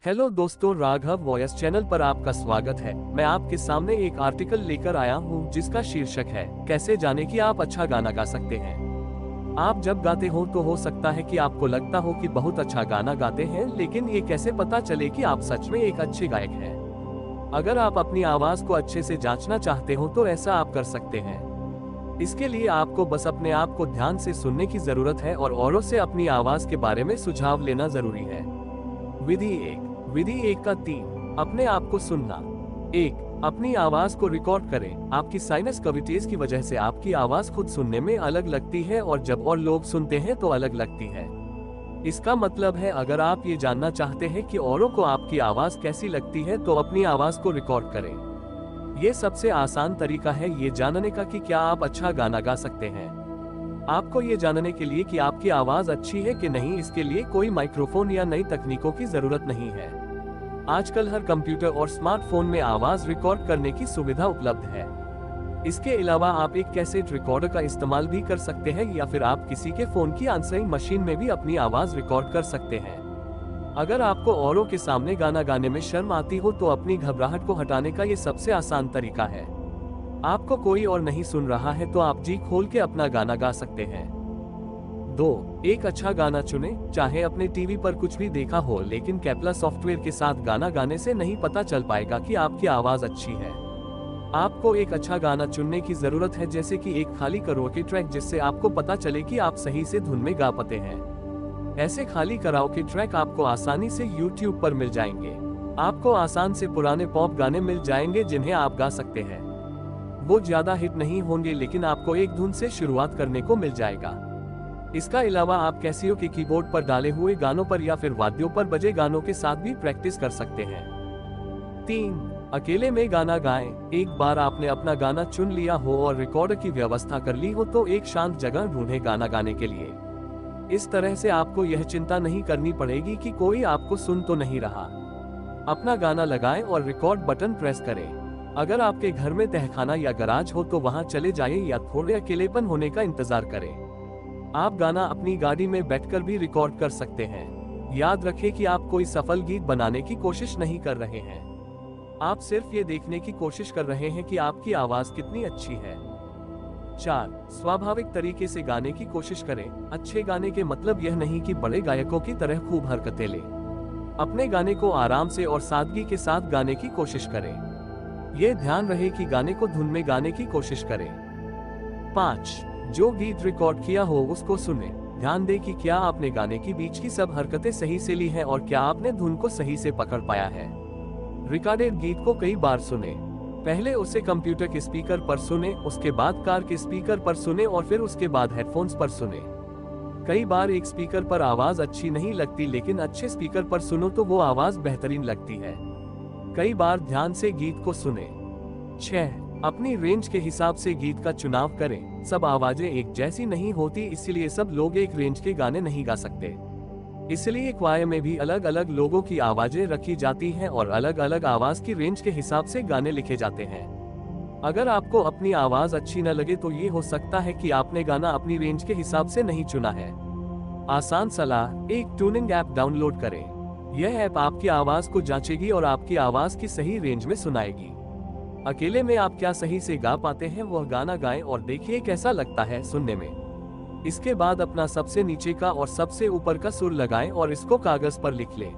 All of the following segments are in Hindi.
हेलो दोस्तों, राघव वॉयस चैनल पर आपका स्वागत है। मैं आपके सामने एक आर्टिकल लेकर आया हूँ जिसका शीर्षक है कैसे जाने कि आप अच्छा गाना गा सकते हैं। आप जब गाते हो तो हो सकता है कि आपको लगता हो कि बहुत अच्छा गाना गाते हैं, लेकिन ये कैसे पता चले कि आप सच में एक अच्छे गायक हैं। अगर आप अपनी आवाज को अच्छे से जांचना चाहते हो तो ऐसा आप कर सकते हैं। इसके लिए आपको बस अपने आप को ध्यान से सुनने की जरूरत है और औरों से अपनी आवाज के बारे में सुझाव लेना जरूरी है। विधि एक का 3, अपने आप को सुनना। 1, अपनी आवाज को रिकॉर्ड करें। आपकी साइनस कैविटीज की वजह से आपकी आवाज खुद सुनने में अलग लगती है और जब और लोग सुनते हैं तो अलग लगती है। इसका मतलब है अगर आप ये जानना चाहते हैं कि औरों को आपकी आवाज कैसी लगती है तो अपनी आवाज को रिकॉर्ड करें। ये सबसे आसान तरीका है ये जानने का कि क्या आप अच्छा गाना गा सकते हैं। आपको ये जानने के लिए कि आपकी आवाज अच्छी है कि नहीं, इसके लिए कोई माइक्रोफोन या नई तकनीकों की जरूरत नहीं है। आजकल हर कंप्यूटर और स्मार्टफोन में आवाज रिकॉर्ड करने की सुविधा उपलब्ध है। इसके अलावा आप एक कैसेट रिकॉर्डर का इस्तेमाल भी कर सकते हैं या फिर आप किसी के फोन की आंसरिंग मशीन में भी अपनी आवाज रिकॉर्ड कर सकते हैं। अगर आपको औरों के सामने गाना गाने में शर्म आती हो तो अपनी घबराहट को हटाने का ये सबसे आसान तरीका है। आपको कोई और नहीं सुन रहा है तो आप जी खोल के अपना गाना गा सकते हैं। 2, एक अच्छा गाना चुनें। चाहे अपने टीवी पर कुछ भी देखा हो, लेकिन कैप्ला सॉफ्टवेयर के साथ गाना गाने से नहीं पता चल पाएगा कि आपकी आवाज अच्छी है। आपको एक अच्छा गाना चुनने की जरूरत है, जैसे कि एक खाली कराओके ट्रैक जिससे आपको पता चले कि आप सही से धुन में गा पाते हैं। ऐसे खाली कराओके ट्रैक आपको आसानी से YouTube पर मिल जाएंगे। आपको आसान से पुराने पॉप गाने मिल जाएंगे जिन्हें आप गा सकते हैं। वो ज्यादा हिट नहीं होंगे, लेकिन आपको एक धुन से शुरुआत करने को मिल जाएगा। इसका अलावा आप कैसियो के कीबोर्ड पर डाले हुए गानों पर या फिर वाद्यों पर बजे गानों के साथ भी प्रैक्टिस कर सकते हैं। 3, अकेले में गाना गाएं। एक बार आपने अपना गाना चुन लिया हो और रिकॉर्डर की व्यवस्था कर ली हो तो एक शांत जगह ढूंढें गाना गाने के लिए। इस तरह से आपको यह चिंता नहीं करनी पड़ेगी कि कोई आपको सुन तो नहीं रहा। अपना गाना लगाएं और रिकॉर्ड बटन प्रेस करें। अगर आपके घर में तहखाना या गराज हो तो वहां चले जाएं या थोड़े अकेलेपन होने का इंतजार करें। आप गाना अपनी गाड़ी में बैठकर भी रिकॉर्ड कर सकते हैं। याद रखें कि आप कोई सफल गीत बनाने की कोशिश नहीं कर रहे हैं। आप सिर्फ ये देखने की कोशिश कर रहे हैं कि आपकी आवाज कितनी अच्छी है। 4, स्वाभाविक तरीके से गाने की कोशिश करें। अच्छे गाने के मतलब यह नहीं कि बड़े गायकों की तरह खूब हरकतें लें। अपने गाने को आराम से और सादगी के साथ गाने की कोशिश करें। यह ध्यान रहे कि गाने को धुन में गाने की कोशिश करें। 5, जो गीत रिकॉर्ड किया हो उसको सुने। ध्यान दें कि क्या आपने गाने की बीच की सब हरकतें सही से ली हैं और क्या आपने धुन को सही से पकड़ पाया है। रिकॉर्डेड गीत को कई बार सुने। पहले उसे कंप्यूटर के स्पीकर पर सुने, उसके बाद कार के स्पीकर पर सुने और फिर उसके बाद हेडफोन्स पर सुने। कई बार एक स्पीकर पर आवाज अच्छी नहीं लगती, लेकिन अच्छे स्पीकर पर सुनो तो वो आवाज बेहतरीन लगती है। कई बार ध्यान से गीत को सुने। 6, अपनी रेंज के हिसाब से गीत का चुनाव करें। सब आवाजें एक जैसी नहीं होती, इसलिए सब लोग एक रेंज के गाने नहीं गा सकते। इसलिए क्वायर में भी अलग अलग लोगों की आवाजें रखी जाती हैं और अलग अलग आवाज की रेंज के हिसाब से गाने लिखे जाते हैं। अगर आपको अपनी आवाज अच्छी न लगे तो ये हो सकता है कि आपने गाना अपनी रेंज के हिसाब से नहीं चुना है। आसान सलाह, एक ट्यूनिंग ऐप डाउनलोड करें। यह ऐप आपकी आवाज को जांचेगी और आपकी आवाज की सही रेंज में सुनाएगी। अकेले में आप क्या सही से गा पाते हैं वह गाना गाएं और देखिए कैसा लगता है सुनने में। इसके बाद अपना सबसे नीचे का और सबसे ऊपर का सुर लगाएं और इसको कागज पर लिख लें।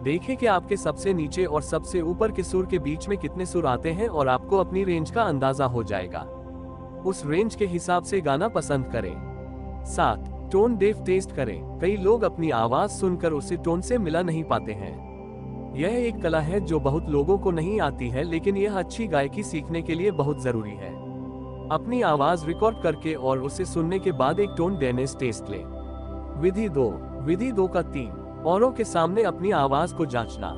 देखें कि आपके सबसे नीचे और सबसे ऊपर के सुर के बीच में कितने सुर आते हैं और आपको अपनी रेंज का अंदाजा हो जाएगा। उस रेंज के हिसाब से गाना पसंद करें। 7, टोन डेफ टेस्ट करें। कई लोग अपनी आवाज सुनकर उसे टोन से मिला नहीं पाते हैं। यह एक कला है जो बहुत लोगों को नहीं आती है, लेकिन यह अच्छी गायकी सीखने के लिए बहुत जरूरी है। अपनी आवाज रिकॉर्ड करके और उसे सुनने के बाद एक टोन डेनेस टेस्ट लें। विधि 2 का 3, औरों के सामने अपनी आवाज को जांचना।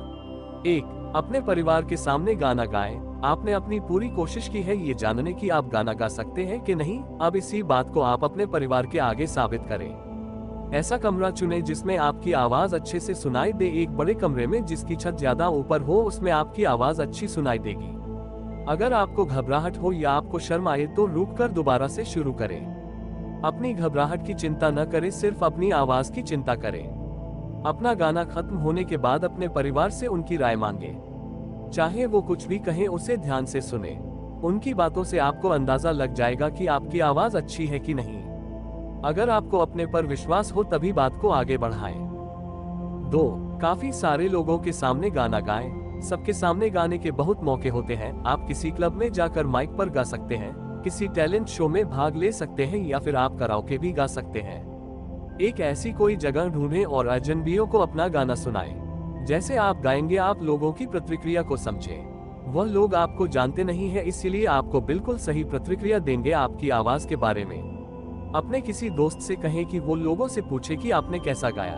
1, अपने परिवार के सामने गाना गाएं। आपने अपनी पूरी कोशिश की है ये जानने की आप गाना गा सकते हैं कि नहीं। अब इसी बात को आप अपने परिवार के आगे साबित करें। ऐसा कमरा चुनें जिसमें आपकी आवाज अच्छे से सुनाई दे। एक बड़े कमरे में जिसकी छत ज्यादा ऊपर हो उसमें आपकी आवाज अच्छी सुनाई देगी। अगर आपको घबराहट हो या आपको शर्म आए तो रुककर दोबारा से शुरू करें। अपनी घबराहट की चिंता न करें, सिर्फ अपनी आवाज की चिंता करें। अपना गाना खत्म होने के बाद अपने परिवार से उनकी राय मांगे। चाहे वो कुछ भी कहें, उसे ध्यान से सुने। उनकी बातों से आपको अंदाजा लग जाएगा कि आपकी आवाज अच्छी है कि नहीं। अगर आपको अपने पर विश्वास हो तभी बात को आगे बढ़ाएं। 2. काफी सारे लोगों के सामने गाना गाएं। सबके सामने गाने के बहुत मौके होते हैं। आप किसी क्लब में जाकर माइक पर गा सकते हैं, किसी टैलेंट शो में भाग ले सकते हैं या फिर आप कराओके भी गा सकते हैं। एक ऐसी कोई जगह ढूंढें और अजनबियों को अपना गाना सुनाएं। जैसे आप गाएंगे आप लोगों की प्रतिक्रिया को समझें। वह लोग आपको जानते नहीं है, इसलिए आपको बिल्कुल सही प्रतिक्रिया देंगे आपकी आवाज के बारे में। अपने किसी दोस्त से कहें कि वो लोगों से पूछे कि आपने कैसा गाया।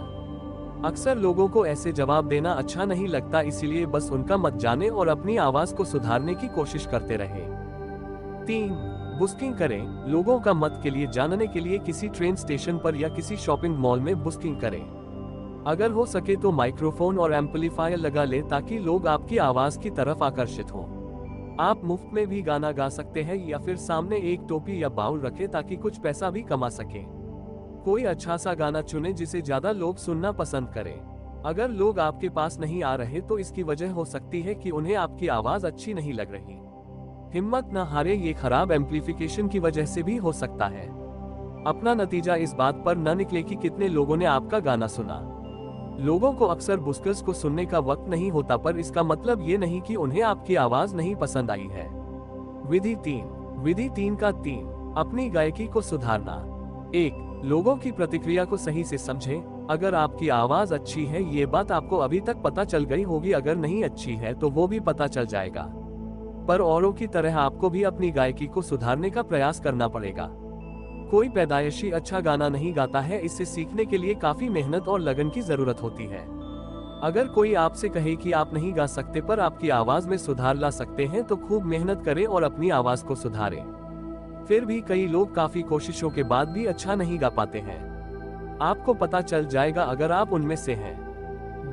अक्सर लोगों को ऐसे जवाब देना अच्छा नहीं लगता, इसीलिए बस उनका मत जाने और अपनी आवाज को सुधारने की कोशिश करते रहे। 3. बुस्किंग करें। लोगों का मत के लिए जानने के लिए किसी ट्रेन स्टेशन पर या किसी शॉपिंग मॉल में बुस्किंग करें। अगर हो सके तो माइक्रोफोन और एम्पलीफायर लगा लें ताकि लोग आपकी आवाज की तरफ आकर्षित हों। आप मुफ्त में भी गाना गा सकते हैं या फिर सामने एक टोपी या बाउल रखें ताकि कुछ पैसा भी कमा सकें। कोई अच्छा सा गाना चुनें जिसे ज्यादा लोग सुनना पसंद करें। अगर लोग आपके पास नहीं आ रहे तो इसकी वजह हो सकती है कि उन्हें आपकी आवाज अच्छी नहीं लग रही। हिम्मत न हारे, ये खराब एम्प्लीफिकेशन की वजह से भी हो सकता है। अपना नतीजा इस बात पर न निकले कि कितने लोगों ने आपका गाना सुना। लोगों को अक्सर बुस्कर्स को सुनने का वक्त नहीं होता, पर इसका मतलब ये नहीं कि उन्हें आपकी आवाज नहीं पसंद आई है। विधि 3। विधि 3 का 3, अपनी गायकी को सुधारना। 1. लोगों की प्रतिक्रिया को सही से समझें। अगर आपकी आवाज अच्छी है ये बात आपको अभी तक पता चल गई होगी, अगर नहीं अच्छी है तो वो भी पता चल जाएगा। पर औरों की तरह आपको भी अपनी गायकी को सुधारने का प्रयास करना पड़ेगा। कोई पैदाइशी अच्छा गाना नहीं गाता है, इससे सीखने के लिए काफी मेहनत और लगन की जरूरत होती है। अगर कोई आपसे कहे कि आप नहीं गा सकते पर आपकी आवाज में सुधार ला सकते हैं तो खूब मेहनत करें और अपनी आवाज को सुधारें। फिर भी कई लोग काफी कोशिशों के बाद भी अच्छा नहीं गा पाते हैं। आपको पता चल जाएगा अगर आप उनमें से हैं।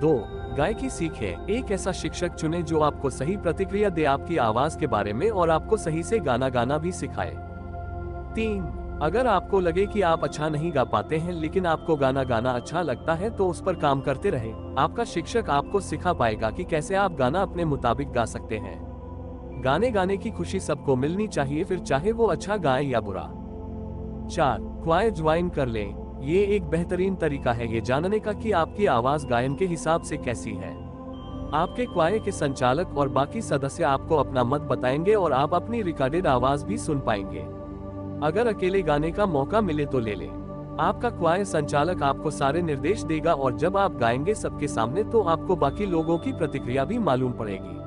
2. गायकी सीखें। एक ऐसा शिक्षक चुनें जो आपको सही प्रतिक्रिया दे आपकी आवाज के बारे में और आपको सही से गाना गाना भी सिखाए। 3. अगर आपको लगे कि आप अच्छा नहीं गा पाते हैं लेकिन आपको गाना गाना अच्छा लगता है तो उस पर काम करते रहे। आपका शिक्षक आपको सिखा पाएगा कि कैसे आप गाना अपने मुताबिक गा सकते हैं। गाने गाने की खुशी सबको मिलनी चाहिए, फिर चाहे वो अच्छा गाए या बुरा। 4. क्वायर ज्वाइन कर लें। ये एक बेहतरीन तरीका है ये जानने का कि आपकी आवाज गायन के हिसाब से कैसी है। आपके क्वायर के संचालक और बाकी सदस्य आपको अपना मत बताएंगे और आप अपनी रिकॉर्डेड आवाज भी सुन पाएंगे। अगर अकेले गाने का मौका मिले तो ले लें। आपका क्वायर संचालक आपको सारे निर्देश देगा और जब आप गाएंगे सबके सामने तो आपको बाकी लोगों की प्रतिक्रिया भी मालूम पड़ेगी।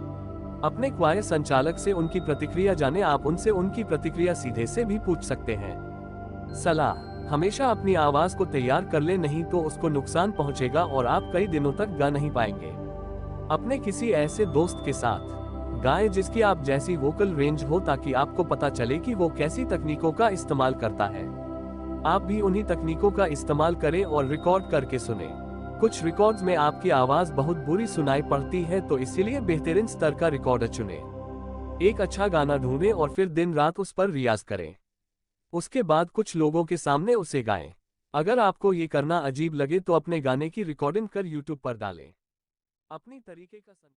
अपने क्वायर संचालक से उनकी प्रतिक्रिया जाने, आप उनसे उनकी प्रतिक्रिया सीधे से भी पूछ सकते हैं। सलाह, हमेशा अपनी आवाज को तैयार कर ले, नहीं तो उसको नुकसान पहुंचेगा और आप कई दिनों तक गा नहीं पाएंगे। अपने किसी ऐसे दोस्त के साथ गाएं जिसकी आप जैसी वोकल रेंज हो ताकि आपको पता चले कि वो कैसी तकनीकों का इस्तेमाल करता है। आप भी उन्हीं तकनीकों का इस्तेमाल करें और रिकॉर्ड करके सुने। कुछ रिकॉर्ड्स में आपकी आवाज बहुत बुरी सुनाई पड़ती है तो इसीलिए बेहतरीन स्तर का रिकॉर्डर चुनें। एक अच्छा गाना ढूंढें और फिर दिन रात उस पर रियाज करें। उसके बाद कुछ लोगों के सामने उसे गाएं। अगर आपको ये करना अजीब लगे तो अपने गाने की रिकॉर्डिंग कर यूट्यूब पर डालें। अपनी तरीके का